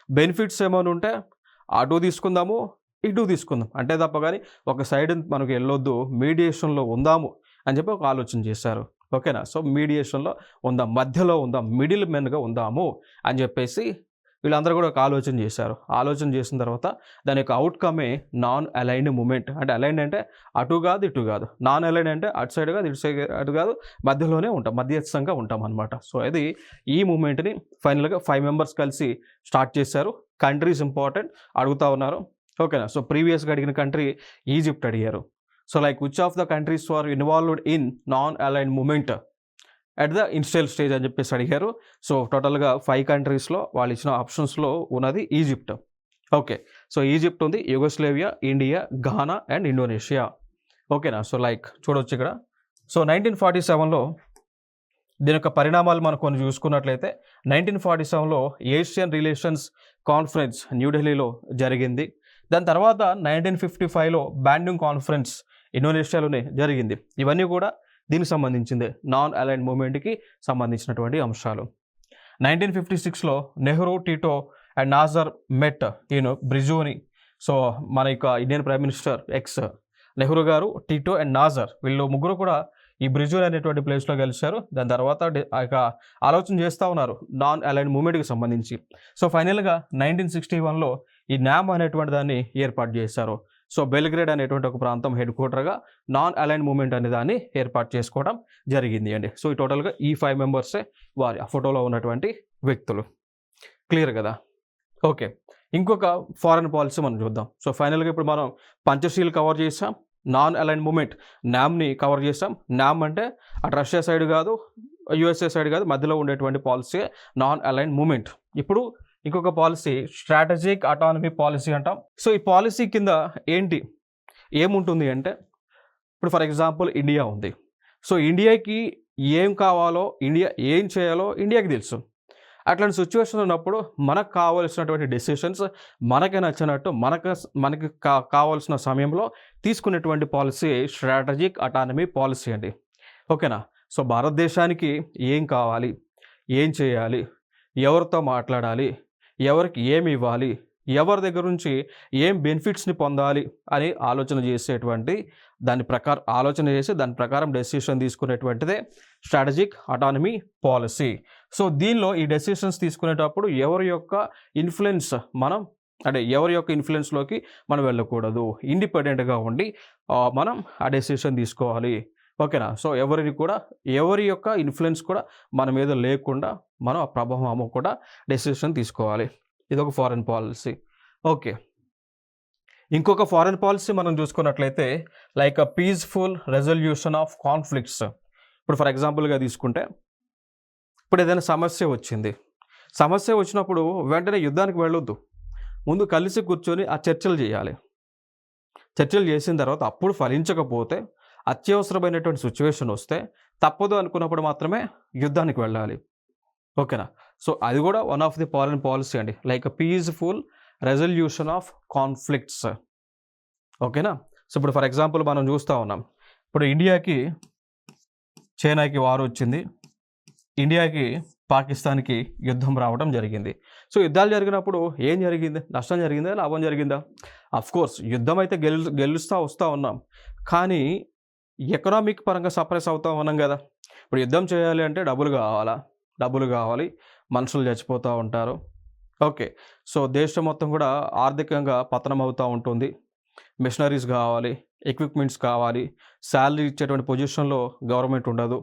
బెనిఫిట్స్ ఏమైనా ఉంటే అటు తీసుకుందాము, ఇటు తీసుకుందాం. అంతే తప్ప గాని ఒక సైడ్ మనకు ఎళ్ళొద్దు, మీడియేషన్‌లో ఉందాము అని చెప్పి ఒక ఆలోచన చేశారు. ఓకేనా? సో, మీడియేషన్‌లో ఉందాం, మధ్యలో ఉందాం, మిడిల్ మెన్‌గా ఉందాము అని చెప్పేసి వీళ్ళందరూ కూడా ఒక ఆలోచన చేశారు. ఆలోచన చేసిన తర్వాత దాని యొక్క ఔట్‌కమే నాన్ అలైన్డ్ మూవ్‌మెంట్. అంటే అలైన్డ్ అంటే అటు కాదు, ఇటు కాదు. నాన్ అలైన్డ్ అంటే అటు సైడ్ కాదు, ఇటు సైడ్ అటు కాదు, మధ్యలోనే ఉంటాం. మధ్యస్థంగా ఉంటామనమాట. సో, అది ఈ మూవ్‌మెంట్‌ని ఫైనల్‌గా 5 మెంబర్స్ కలిసి స్టార్ట్ చేశారు. కంట్రీస్ ఇంపార్టెంట్ అడుగుతా ఉన్నారు. ఓకేనా? సో, ప్రీవియస్‌గా అడిగిన కంట్రీ ఈజిప్ట్ అడిగారు. So, like which of the countries are involved in non aligned movement at the initial stage అని చెప్పేసి అడిగారు. సో, టోటల్‌గా 5 కంట్రీస్‌లో వాళ్ళు ఇచ్చిన ఆప్షన్స్‌లో ఉన్నది ఈజిప్ట్. ఓకే. సో, ఈజిప్ట్ ఉంది, Yugoslavia, India, Ghana and Indonesia. ఓకేనా? సో, లైక్ చూడొచ్చు ఇక్కడ. సో, 1947లో దీని యొక్క పరిణామాలు మనం కొన్ని చూసుకున్నట్లయితే 1947లో ఏషియన్ రిలేషన్స్ కాన్ఫరెన్స్ న్యూఢిల్లీలో జరిగింది. దాని తర్వాత 1955లో బాండింగ్ కాన్ఫరెన్స్ ఇండోనేషియాలోనే జరిగింది. ఇవన్నీ కూడా దీనికి సంబంధించిందే. నాన్ అలైన్డ్ మూవ్‌మెంట్‌కి సంబంధించినటువంటి అంశాలు. 1956లో Nehru, Tito and Nasser met in Brioni. So, మన యొక్క ఇండియన్ ప్రైమ్ మినిస్టర్ నెహ్రూ గారు, టిటో అండ్ నాజర్ వీళ్ళు ముగ్గురు కూడా ఈ బ్రిజోన్ అనేటువంటి ప్లేస్‌లో కలిశారు. దాని తర్వాత ఆ యొక్క ఆలోచన చేస్తా ఉన్నారు నాన్ అలైన్డ్ మూవ్‌మెంట్‌కి సంబంధించి. సో, ఫైనల్‌గా 1961లో ఈ నామ్ అనేటువంటి దాన్ని ఏర్పాటు చేశారు. సో, బెల్గ్రేడ్ అనేటువంటి ఒక ప్రాంతం హెడ్ క్వార్టర్‌గా నాన్ అలైన్డ్ మూవ్‌మెంట్ అనే దాన్ని ఏర్పాటు చేసుకోవడం జరిగింది అండి. సో, ఈ టోటల్‌గా ఈ 5 మెంబర్సే వారి ఆ ఫోటోలో ఉన్నటువంటి వ్యక్తులు. క్లియర్ కదా? ఓకే. ఇంకొక ఫారెన్ పాలసీ మనం చూద్దాం. సో, ఫైనల్‌గా ఇప్పుడు మనం పంచశీల్ కవర్ చేసాం. నాన్ అలైన్డ్ మూవ్‌మెంట్ నామ్‌ని కవర్ చేసాం. నామ్ అంటే అటు రష్యా సైడ్ కాదు, యూఎస్ఏ సైడ్ కాదు, మధ్యలో ఉండేటువంటి పాలసీ నాన్ అలైన్డ్ మూవ్‌మెంట్. ఇప్పుడు ఇంకొక పాలసీ స్ట్రాటజిక్ అటానమీ పాలసీ అంటాం. సో, ఈ పాలసీ కింద ఏంటి? ఏముంటుంది అంటే ఇప్పుడు ఫర్ ఎగ్జాంపుల్ ఇండియా ఉంది. సో, ఇండియాకి ఏం కావాలో, ఇండియా ఏం చేయాలో ఇండియాకి తెలుసు. అట్లాంటి సిట్యుయేషన్ ఉన్నప్పుడు మనకు కావాల్సినటువంటి డెసిషన్స్ మనకి నచ్చినట్టు మనకి కావాల్సిన సమయంలో తీసుకునేటువంటి పాలసీ స్ట్రాటజిక్ అటానమీ పాలసీ అండి. ఓకేనా? సో, భారతదేశానికి ఏం కావాలి, ఏం చేయాలి, ఎవరితో మాట్లాడాలి, ఎవరికి ఏమి ఇవ్వాలి, ఎవరి దగ్గర నుంచి ఏం బెనిఫిట్స్‌ని పొందాలి అని ఆలోచన చేసేటువంటి ఆలోచన చేసి దాని ప్రకారం డెసిషన్ తీసుకునేటువంటిదే స్ట్రాటజిక్ అటానమీ పాలసీ. సో, దీనిలో ఈ డెసిషన్స్ తీసుకునేటప్పుడు ఎవరి యొక్క ఇన్‌ఫ్లుయెన్స్‌లోకి మనం వెళ్ళకూడదు. ఇండిపెండెంట్‌గా ఉండి మనం ఆ డెసిషన్ తీసుకోవాలి. ఓకేనా? సో, ఎవరి యొక్క ఇన్‌ఫ్లుయెన్స్ కూడా మన మీద లేకుండా మనం ఆ ప్రభావం అమ్మకుండా డెసిషన్ తీసుకోవాలి. ఇదొక ఫారెన్ పాలసీ. ఓకే. ఇంకొక ఫారెన్ పాలసీ మనం చూసుకున్నట్లయితే like peaceful resolution of conflicts. ఇప్పుడు ఫర్ ఎగ్జాంపుల్‌గా తీసుకుంటే ఇప్పుడు ఏదైనా సమస్య వచ్చింది. సమస్య వచ్చినప్పుడు వెంటనే యుద్ధానికి వెళ్ళొద్దు. ముందు కలిసి కూర్చొని ఆ చర్చలు చేయాలి. చర్చలు చేసిన తర్వాత అప్పుడు ఫలించకపోతే అత్యవసరమైనటువంటి సిట్యుయేషన్ వస్తే తప్పదు అనుకున్నప్పుడు మాత్రమే యుద్ధానికి వెళ్ళాలి. ఓకేనా? సో, అది కూడా one of the foreign policy అండి. Like peaceful resolution of conflicts. ఓకేనా? సో, ఇప్పుడు ఫర్ ఎగ్జాంపుల్ మనం చూస్తా ఉన్నాం. ఇప్పుడు ఇండియాకి చైనాకి వార్ వచ్చింది. ఇండియాకి పాకిస్తాన్‌కి యుద్ధం రావడం జరిగింది. సో, యుద్ధాలు జరిగినప్పుడు ఏం జరిగింది? నష్టం జరిగిందా? లాభం జరిగిందా? ఆఫ్‌కోర్స్ యుద్ధం అయితే గెలుస్తా వస్తా ఉన్నాం. కానీ ఎకనామిక్ పరంగా సప్రెస్ అవుతా ఉన్నాం కదా! ఇప్పుడు యుద్ధం చేయాలి అంటే డబ్బులు కావాలా? డబ్బులు కావాలి. మనుషులు చచ్చిపోతూ ఉంటారు. ఓకే. సో, దేశం మొత్తం కూడా ఆర్థికంగా పతనం అవుతూ ఉంటుంది. మిషనరీస్ కావాలి, ఎక్విప్మెంట్స్ కావాలి, శాలరీ ఇచ్చేటువంటి పొజిషన్లో గవర్నమెంట్ ఉండదు,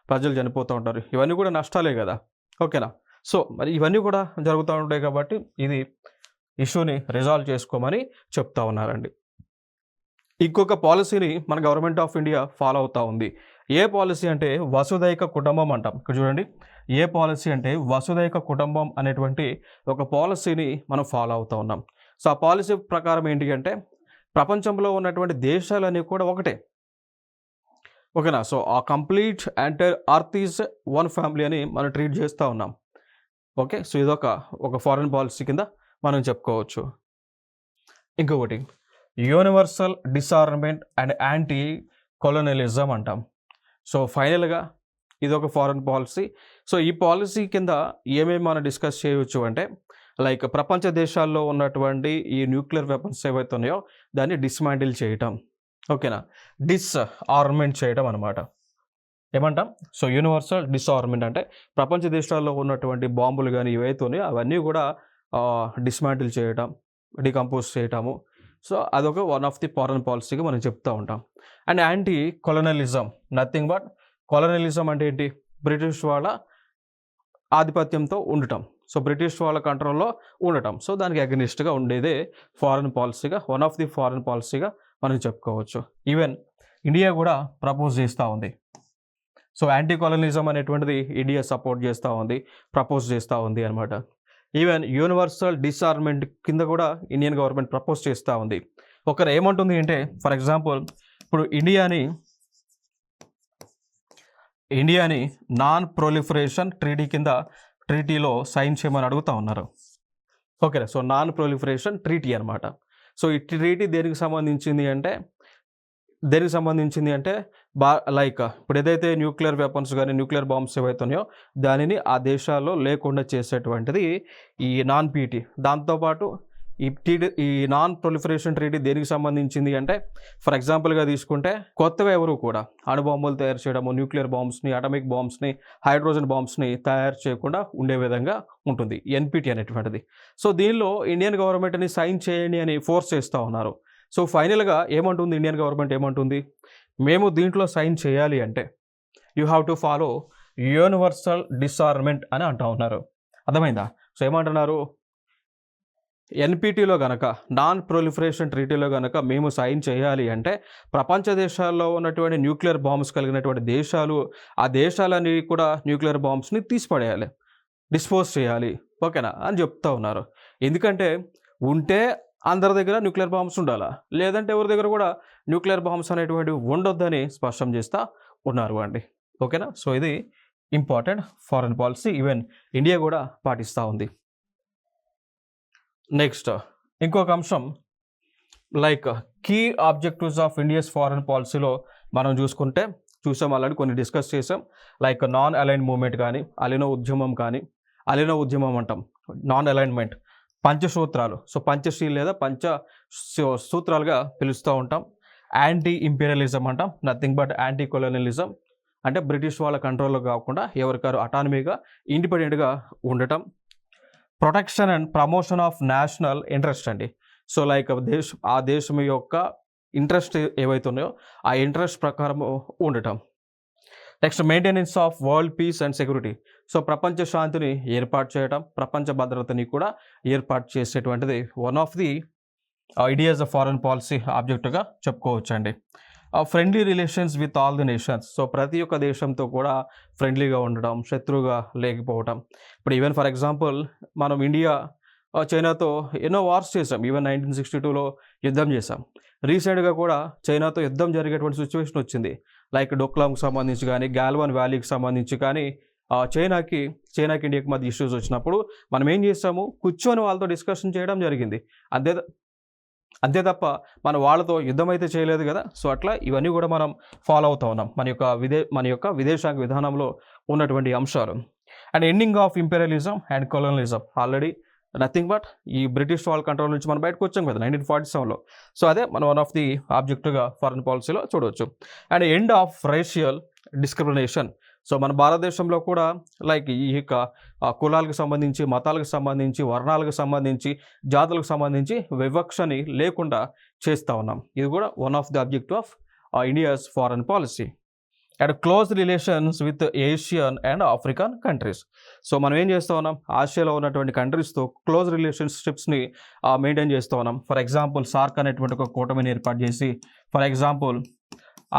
ప్రజలు చనిపోతూ ఉంటారు. ఇవన్నీ కూడా నష్టాలే కదా. ఓకేనా. సో మరి ఇవన్నీ కూడా జరుగుతూ ఉంటాయి కాబట్టి ఇది ఇష్యూని రిజాల్వ్ చేసుకోమని చెప్తా ఉన్నారండి. ఇంకొక పాలసీని మన గవర్నమెంట్ ఆఫ్ ఇండియా ఫాలో అవుతూ ఉంది. ఏ పాలసీ అంటే వసుదైక కుటుంబం అంటాం. ఇక్కడ చూడండి, ఏ పాలసీ అంటే వసుదైక కుటుంబం అనేటువంటి ఒక పాలసీని మనం ఫాలో అవుతూ ఉన్నాం. సో ఆ పాలసీ ప్రకారం ఏంటి అంటే ప్రపంచంలో ఉన్నటువంటి దేశాలన్నీ కూడా ఒకటే. ఓకేనా. సో ఆ complete entire earth is one family అని మనం ట్రీట్ చేస్తూ ఉన్నాం. ఓకే. సో ఇదొక ఫారెన్ పాలసీ కింద మనం చెప్పుకోవచ్చు. ఇంకొకటి యూనివర్సల్ డిసార్మెంట్ అండ్ యాంటీ కొలోనలిజం అంటాం. సో ఫైనల్గా ఇదొక ఫారెన్ పాలసీ. సో ఈ పాలసీ కింద ఏమేమి మనం డిస్కస్ చేయవచ్చు అంటే లైక్ ప్రపంచ దేశాల్లో ఉన్నటువంటి ఈ న్యూక్లియర్ వెపన్స్ ఏవైతే ఉన్నాయో దాన్ని డిస్మాంటిల్ చేయటం. ఓకేనా. డిస్ఆర్మెంట్ చేయడం అనమాట. ఏమంటాం? సో యూనివర్సల్ డిస్ఆర్మెంట్ అంటే ప్రపంచ దేశాల్లో ఉన్నటువంటి బాంబులు కానీ ఏవైతే ఉన్నాయో అవన్నీ కూడా డిస్మాంటిల్ చేయటం, డికంపోజ్ చేయటము. సో అదొక వన్ ఆఫ్ ది ఫారెన్ పాలసీగా మనం చెప్తూ ఉంటాం. అండ్ యాంటీ కొలోనలిజం, నథింగ్ బట్ కొలోనలిజం అంటే ఏంటి? బ్రిటిష్ వాళ్ళ ఆధిపత్యంతో ఉండటం. సో బ్రిటిష్ వాళ్ళ కంట్రోల్లో ఉండటం. సో దానికి అగెనిస్ట్గా ఉండేదే ఫారెన్ పాలసీగా, వన్ ఆఫ్ ది ఫారెన్ పాలసీగా మనం చెప్పుకోవచ్చు. ఈవెన్ ఇండియా కూడా ప్రపోజ్ చేస్తూ ఉంది. సో యాంటీ కొలోనలిజం అనేటువంటిది ఇండియా సపోర్ట్ చేస్తూ ఉంది, ప్రపోజ్ చేస్తూ ఉంది అనమాట. ఈవెన్ యూనివర్సల్ డిసార్మెంట్ కింద కూడా ఇండియన్ గవర్నమెంట్ ప్రపోజ్ చేస్తూ ఉంది. ఒకరు ఏమంటుంది అంటే ఫర్ ఎగ్జాంపుల్ ఇప్పుడు ఇండియాని నాన్ ప్రొలిఫరేషన్ ట్రీటీలో సైన్ చేయమని అడుగుతూ ఉన్నారు. ఓకేనా. సో నాన్ ప్రొలిఫరేషన్ ట్రీటీ అనమాట. సో ఈ ట్రీటీ దేనికి సంబంధించింది అంటే లైక్ ఇప్పుడు ఏదైతే న్యూక్లియర్ వెపన్స్ కానీ న్యూక్లియర్ బాంబ్స్ ఏవైతే ఉన్నాయో దానిని ఆ దేశాల్లో లేకుండా చేసేటువంటిది ఈ నాన్ పీటీ. దాంతోపాటు ఈ నాన్ ప్రొలిఫరేషన్ ట్రీటీ దేనికి సంబంధించింది అంటే ఫర్ ఎగ్జాంపుల్గా తీసుకుంటే కొత్తగా ఎవరు కూడా అణుబాంబులు తయారు చేయడము, న్యూక్లియర్ బాంబ్స్ని, అటామిక్ బాంబ్స్ని, హైడ్రోజన్ బాంబ్స్ని తయారు చేయకుండా ఉండే విధంగా ఉంటుంది ఎన్పిటి అనేటువంటిది. సో దీనిలో ఇండియన్ గవర్నమెంట్ని సైన్ చేయండి అని ఫోర్స్ చేస్తూ ఉన్నారు. సో ఫైనల్గా ఏమంటుంది ఇండియన్ గవర్నమెంట్ ఏమంటుంది? మేము దీంట్లో సైన్ చేయాలి అంటే you have to follow universal disarmament అని అంటూ ఉన్నారు. అర్థమైందా? సో ఏమంటున్నారు? ఎన్పిటీలో కనుక నాన్ ప్రొలిఫరేషన్ ట్రీటీలో కనుక మేము సైన్ చేయాలి అంటే ప్రపంచ దేశాల్లో ఉన్నటువంటి న్యూక్లియర్ బాంబ్స్ కలిగినటువంటి దేశాలు ఆ దేశాలని కూడా న్యూక్లియర్ బాంబ్స్ని తీసిపడేయాలి, డిస్పోజ్ చేయాలి. ఓకేనా అని చెప్తా ఉన్నారు. ఎందుకంటే ఉంటే అందరి దగ్గర న్యూక్లియర్ బాంబ్స్ ఉండాలా, లేదంటే ఎవరి దగ్గర కూడా న్యూక్లియర్ బాంబ్స్ అనేటువంటివి ఉండొద్దని స్పష్టం చేస్తూ ఉన్నారు అండి. ఓకేనా. సో ఇది important foreign policy. Even India కూడా పాటిస్తూ ఉంది. నెక్స్ట్ ఇంకొక అంశం like key objectives of India's foreign పాలసీలో మనం చూసాం ఆల్రెడీ కొన్ని డిస్కస్ చేసాం. లైక్ నాన్ అలైన్ మూవ్మెంట్ కానీ, అలీనో ఉద్యమం అంటాం, నాన్ అలైన్మెంట్, పంచసూత్రాలు. సో పంచశీల్ లేదా సూత్రాలుగా పిలుస్తూ ఉంటాం. యాంటీ ఇంపీరియలిజం అంటాం, నథింగ్ బట్ యాంటీ కొలోనలిజం అంటే బ్రిటిష్ వాళ్ళ కంట్రోల్లో కాకుండా ఎవరికారు అటానమీగా ఇండిపెండెంట్గా ఉండటం. Protection and promotion of national interest అండి. సో లైక్ ఆ దేశం యొక్క ఇంట్రెస్ట్ ఏవైతే ఉన్నాయో ఆ ఇంట్రెస్ట్ ప్రకారం ఉండటం. Next maintenance of world peace and security. So ప్రపంచ శాంతిని ఏర్పాటు చేయడం, ప్రపంచ భద్రతని కూడా ఏర్పాటు చేసేటువంటిది one of the ideas of foreign policy ఆబ్జెక్టుగా చెప్పుకోవచ్చండి. Friendly relations with all the nations. So ప్రతి ఒక్క దేశంతో కూడా ఫ్రెండ్లీగా ఉండడం, శత్రువుగా లేకపోవడం. ఇప్పుడు ఈవెన్ ఫర్ ఎగ్జాంపుల్ మనం ఇండియా చైనాతో ఎన్నో వార్స్ చేసాం. ఈవెన్ 1962లో యుద్ధం చేసాం. రీసెంట్గా కూడా చైనాతో యుద్ధం జరిగేటువంటి సిచ్యువేషన్ వచ్చింది. లైక్ డోక్లాంకి సంబంధించి కానీ, గాల్వాన్ వ్యాలీకి సంబంధించి కానీ చైనాకి ఇండియాకి మధ్య ఇష్యూస్ వచ్చినప్పుడు మనం ఏం చేసాము? కూర్చొని వాళ్ళతో డిస్కషన్ చేయడం జరిగింది. అంతే తప్ప మనం వాళ్ళతో యుద్ధం అయితే చేయలేదు కదా. సో అట్లా ఇవన్నీ కూడా మనం ఫాలో అవుతూ ఉన్నాం మన యొక్క విదేశాంగ విధానంలో ఉన్నటువంటి అంశాలు. And ending of imperialism and colonialism. Already nothing but ఈ బ్రిటిష్ వాళ్ళ కంట్రోల్ నుంచి మనం బయటకు వచ్చాం కదా 1947లో. సో అదే మనం వన్ ఆఫ్ ది ఆబ్జెక్టుగా ఫారెన్ పాలసీలో చూడవచ్చు. And end of racial discrimination. So మన భారతదేశంలో కూడా లైక్ ఈ యొక్క కులాలకు సంబంధించి, మతాలకు సంబంధించి, వర్ణాలకు సంబంధించి, జాతులకు సంబంధించి వివక్షని లేకుండా చేస్తూ ఉన్నాం. ఇది కూడా one of the objective of India's foreign policy. And close relations with Asian and African countries. So మనం ఏం చేస్తూ ఉన్నాం, ఆసియాలో ఉన్నటువంటి కంట్రీస్తో క్లోజ్ రిలేషన్షిప్స్ని మెయింటైన్ చేస్తూ ఉన్నాం. ఫర్ ఎగ్జాంపుల్ సార్క్ అనేటువంటి ఒక కూటమిని ఏర్పాటు చేసి, ఫర్ ఎగ్జాంపుల్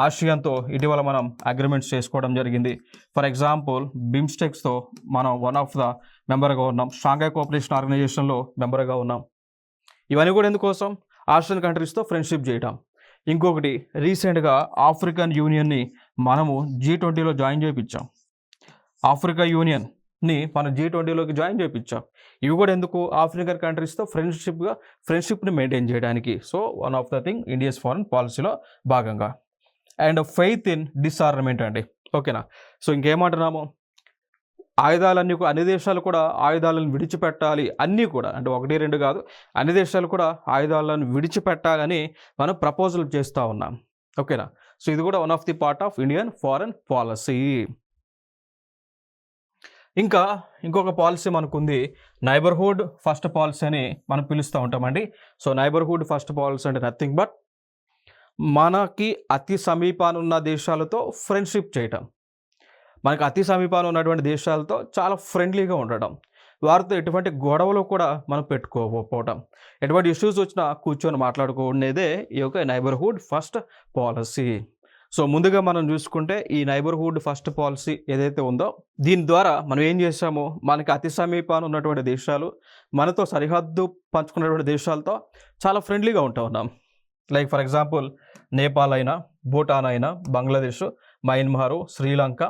ఆసియాన్తో ఇటీవల మనం అగ్రిమెంట్స్ చేసుకోవడం జరిగింది. ఫర్ ఎగ్జాంపుల్ బిమ్స్టెక్స్తో మనం వన్ ఆఫ్ ద మెంబర్గా ఉన్నాం. షాంఘై కోఆపరేషన్ ఆర్గనైజేషన్లో మెంబర్గా ఉన్నాం. ఇవన్నీ కూడా ఎందుకోసం, ఆసియన్ కంట్రీస్తో ఫ్రెండ్షిప్ చేయటం. ఇంకొకటి రీసెంట్గా ఆఫ్రికన్ యూనియన్ని మనము G20లో జాయిన్ చేయించాం. ఆఫ్రికా యూనియన్ని మనం G20లోకి జాయిన్ చేయించాం. ఇవి కూడా ఎందుకు, ఆఫ్రికన్ కంట్రీస్తో ఫ్రెండ్షిప్ని మెయింటైన్ చేయడానికి. So one of the thing India's foreign పాలసీలో భాగంగా. అండ్ ఫెయిత్ ఇన్ డిస్ఆర్నమెంట్ అండి. ఓకేనా. సో ఇంకేమంటున్నాము, ఆయుధాలన్నీ అన్ని దేశాలు కూడా ఆయుధాలను విడిచిపెట్టాలి, అన్నీ కూడా అంటే 1, 2 కాదు, అన్ని దేశాలు కూడా ఆయుధాలను విడిచిపెట్టాలని మనం ప్రపోజల్ చేస్తూ ఉన్నాం. ఓకేనా. సో ఇది కూడా one of the part of Indian foreign policy. ఇంకా ఇంకొక పాలసీ మనకుంది, నైబర్హుడ్ ఫస్ట్ పాలసీ అని మనం పిలుస్తూ ఉంటామండి. సో నైబర్హుడ్ ఫస్ట్ పాలసీ అంటే నథింగ్ బట్ మనకి అతి సమీపాన ఉన్న దేశాలతో ఫ్రెండ్షిప్ చేయటం, మనకి అతి సమీపాన ఉన్నటువంటి దేశాలతో చాలా ఫ్రెండ్లీగా ఉండటం, వారితో ఎటువంటి గొడవలు కూడా మనం పెట్టుకోకపోవటం, ఎటువంటి ఇష్యూస్ వచ్చినా కూర్చొని మాట్లాడుకునేదే ఈ యొక్క నైబర్హుడ్ ఫస్ట్ పాలసీ. సో ముందుగా మనం చూసుకుంటే ఈ నైబర్హుడ్ ఫస్ట్ పాలసీ ఏదైతే ఉందో, దీని ద్వారా మనం ఏం చేసామో, మనకి అతి సమీపాన ఉన్నటువంటి దేశాలు, మనతో సరిహద్దు పంచుకున్నటువంటి దేశాలతో చాలా ఫ్రెండ్లీగా ఉంటా ఉన్నాం. లైక్ ఫర్ ఎగ్జాంపుల్ నేపాల్ అయినా, భూటాన్ అయినా, బంగ్లాదేశ్, మయన్మారు, శ్రీలంక,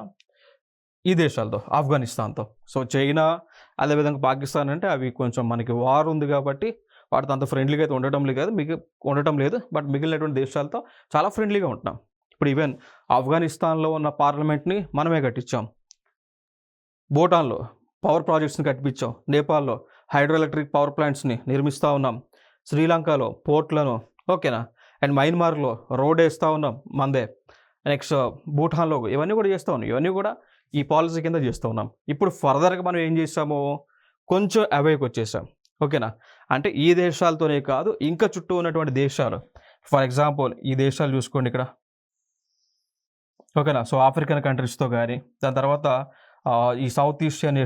ఈ దేశాలతో, ఆఫ్ఘనిస్తాన్తో. సో చైనా, అదేవిధంగా పాకిస్తాన్ అంటే అవి కొంచెం మనకి వార్ ఉంది కాబట్టి వాటితో అంత ఫ్రెండ్లీగా అయితే ఉండటం లేదు. బట్ మిగిలినటువంటి దేశాలతో చాలా ఫ్రెండ్లీగా ఉంటున్నాం. ఇప్పుడు ఈవెన్ ఆఫ్ఘనిస్తాన్లో ఉన్న పార్లమెంట్ని మనమే కట్టించాం, భూటాన్లో పవర్ ప్రాజెక్ట్స్ని కట్టించాం, నేపాల్లో హైడ్రో ఎలక్ట్రిక్ పవర్ ప్లాంట్స్ని నిర్మిస్తూ ఉన్నాం, శ్రీలంకలో పోర్ట్లను, ఓకేనా, అండ్ మయన్మార్లో రోడ్ వేస్తూ ఉన్నాం మందే, నెక్స్ట్ భూటాన్లో ఇవన్నీ కూడా చేస్తూ ఉన్నాం. ఇవన్నీ కూడా ఈ పాలసీ కింద చేస్తూ ఉన్నాం. ఇప్పుడు ఫర్దర్గా మనం ఏం చేసాము, కొంచెం అవేకి వచ్చేసాం. ఓకేనా. అంటే ఈ దేశాలతోనే కాదు, ఇంకా చుట్టూ ఉన్నటువంటి దేశాలు, ఫర్ ఎగ్జాంపుల్ ఈ దేశాలు చూసుకోండి ఇక్కడ. ఓకేనా. సో ఆఫ్రికన్ కంట్రీస్తో కానీ, దాని తర్వాత ఈ సౌత్ ఈస్టియన్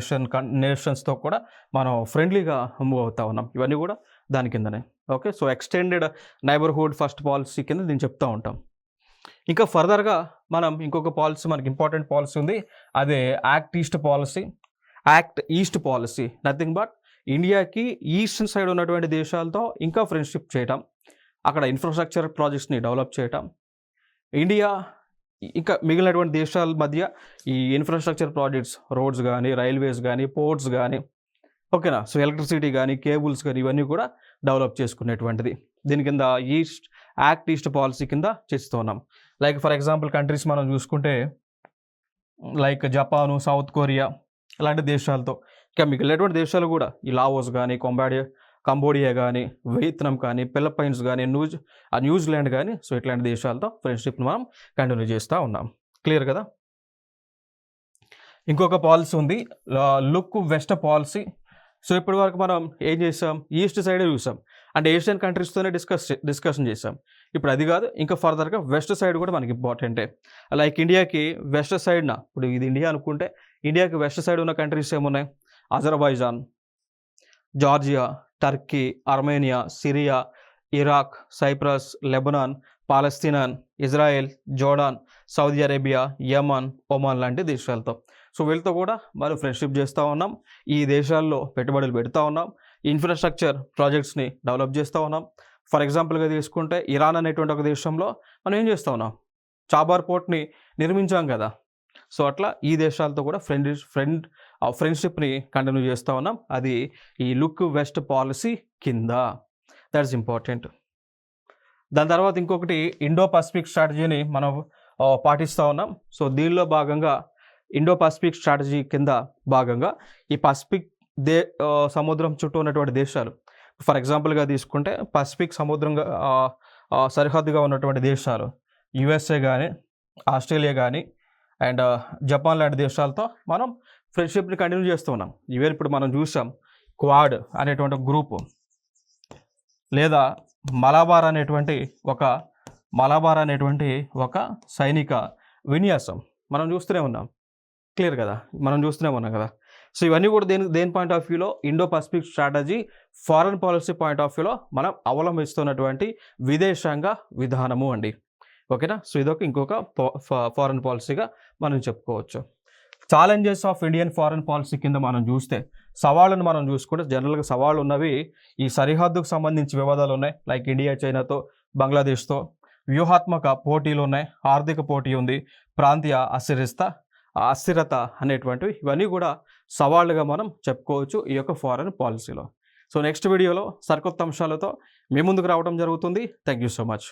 నేషన్స్తో కూడా మనం ఫ్రెండ్లీగా మూవ్ అవుతూ ఉన్నాం. ఇవన్నీ కూడా దాని కిందనే. Okay. So extended neighbourhood first policy కింద దీన్ని చెప్తూ ఉంటాం. ఇంకా ఫర్దర్గా మనం ఇంకొక పాలసీ, మనకి ఇంపార్టెంట్ పాలసీ ఉంది, అదే act east policy. Nothing but ఇండియాకి ఈస్టర్న్ సైడ్ ఉన్నటువంటి దేశాలతో ఇంకా ఫ్రెండ్షిప్ చేయటం, అక్కడ ఇన్ఫ్రాస్ట్రక్చర్ ప్రాజెక్ట్స్ని డెవలప్ చేయటం, ఇండియా ఇంకా మిగిలినటువంటి దేశాల మధ్య ఈ ఇన్ఫ్రాస్ట్రక్చర్ ప్రాజెక్ట్స్, రోడ్స్ కానీ, రైల్వేస్ కానీ, పోర్ట్స్ కానీ, ఓకేనా, సో ఎలక్ట్రిసిటీ కానీ, కేబుల్స్ కానీ, ఇవన్నీ కూడా డెవలప్ చేసుకునేటువంటిది దీని కింద యాక్ట్ ఈస్ట్ పాలసీ కింద చేస్తున్నాం. లైక్ ఫర్ ఎగ్జాంపుల్ కంట్రీస్ మనం చూసుకుంటే లైక్ జపాను, సౌత్ కొరియా ఇలాంటి దేశాలతో, ఇంకా మిగిలినటువంటి దేశాలు కూడా ఈ లావోస్ కానీ, కంబోడియా కానీ, వియత్నాం కానీ, ఫిలిప్పైన్స్ కానీ, న్యూజిలాండ్ కానీ, సో ఇట్లాంటి దేశాలతో ఫ్రెండ్షిప్ని మనం కంటిన్యూ చేస్తూ ఉన్నాం. క్లియర్ కదా. ఇంకొక పాలసీ ఉంది, లుక్ వెస్ట్ పాలసీ. సో ఇప్పటి వరకు మనం ఏం చేసాం, ఈస్ట్ సైడే చూసాం, అంటే ఏషియన్ కంట్రీస్తోనే డిస్కషన్ చేసాం. ఇప్పుడు అది కాదు, ఇంకా ఫర్దర్గా వెస్ట్ సైడ్ కూడా మనకి ఇంపార్టెంటే. లైక్ ఇండియాకి వెస్ట్ సైడ్న, ఇప్పుడు ఇది ఇండియా అనుకుంటే ఇండియాకి వెస్ట్ సైడ్ ఉన్న కంట్రీస్ ఏమున్నాయి, Azerbaijan, Georgia, Turkey, Armenia, Syria, Iraq, Cyprus, Lebanon, Palestine, Israel, Jordan, Saudi Arabia, Yemen, Oman లాంటి దేశాలతో. సో వీళ్ళతో కూడా మనం ఫ్రెండ్షిప్ చేస్తూ ఉన్నాం, ఈ దేశాల్లో పెట్టుబడులు పెడతా ఉన్నాం, ఇన్ఫ్రాస్ట్రక్చర్ ప్రాజెక్ట్స్ని డెవలప్ చేస్తూ ఉన్నాం. ఫర్ ఎగ్జాంపుల్గా తీసుకుంటే ఇరాన్ అనేటువంటి ఒక దేశంలో మనం ఏం చేస్తూ ఉన్నాం, చాబార్ పోర్ట్ని నిర్మించాం కదా. సో అట్లా ఈ దేశాలతో కూడా ఫ్రెండ్షిప్ని కంటిన్యూ చేస్తూ ఉన్నాం. అది ఈ లుక్ వెస్ట్ పాలసీ కింద. That's important. దాని తర్వాత ఇంకొకటి ఇండో పసిఫిక్ స్ట్రాటజీని మనం పాటిస్తూ ఉన్నాం. సో దీనిలో భాగంగా ఇండో పసిఫిక్ స్ట్రాటజీ కింద భాగంగా ఈ పసిఫిక్ సముద్రం చుట్టూ ఉన్నటువంటి దేశాలు, ఫర్ ఎగ్జాంపుల్గా తీసుకుంటే పసిఫిక్ సముద్రంగా సరిహద్దుగా ఉన్నటువంటి దేశాలు యుఎస్ఏ కానీ, ఆస్ట్రేలియా కానీ, అండ్ జపాన్ లాంటి దేశాలతో మనం ఫ్రెండ్షిప్ని కంటిన్యూ చేస్తూ ఉన్నాం. ఈవెన్ ఇప్పుడు మనం చూసాం క్వాడ్ అనేటువంటి గ్రూపు, లేదా మలబార్ అనేటువంటి ఒక సైనిక విన్యాసం మనం చూస్తూనే ఉన్నాం. క్లియర్ కదా, మనం చూస్తూనే ఉన్నాం కదా. సో ఇవన్నీ కూడా దేని పాయింట్ ఆఫ్ వ్యూలో, Indo Pacific strategy, foreign policy point of వ్యూలో మనం అవలంబిస్తున్నటువంటి విదేశాంగ విధానము అండి. ఓకేనా. సో ఇదొక ఇంకొక ఫారెన్ పాలసీగా మనం చెప్పుకోవచ్చు. Challenges of Indian foreign policy కింద మనం చూస్తే సవాళ్ళను మనం చూసుకుంటే జనరల్గా సవాళ్ళు ఉన్నవి ఈ సరిహద్దుకు సంబంధించి వివాదాలు ఉన్నాయి, లైక్ ఇండియా చైనాతో, బంగ్లాదేశ్తో. వ్యూహాత్మక పోటీలు ఉన్నాయి, ఆర్థిక పోటీ ఉంది, ప్రాంతీయ అస్థిరత అనేటువంటివి, ఇవన్నీ కూడా సవాళ్ళుగా మనం చెప్పుకోవచ్చు ఈ యొక్క ఫారెన్ పాలసీలో. సో నెక్స్ట్ వీడియోలో సరికొత్త అంశాలతో మీ ముందుకు రావడం జరుగుతుంది. Thank you so much.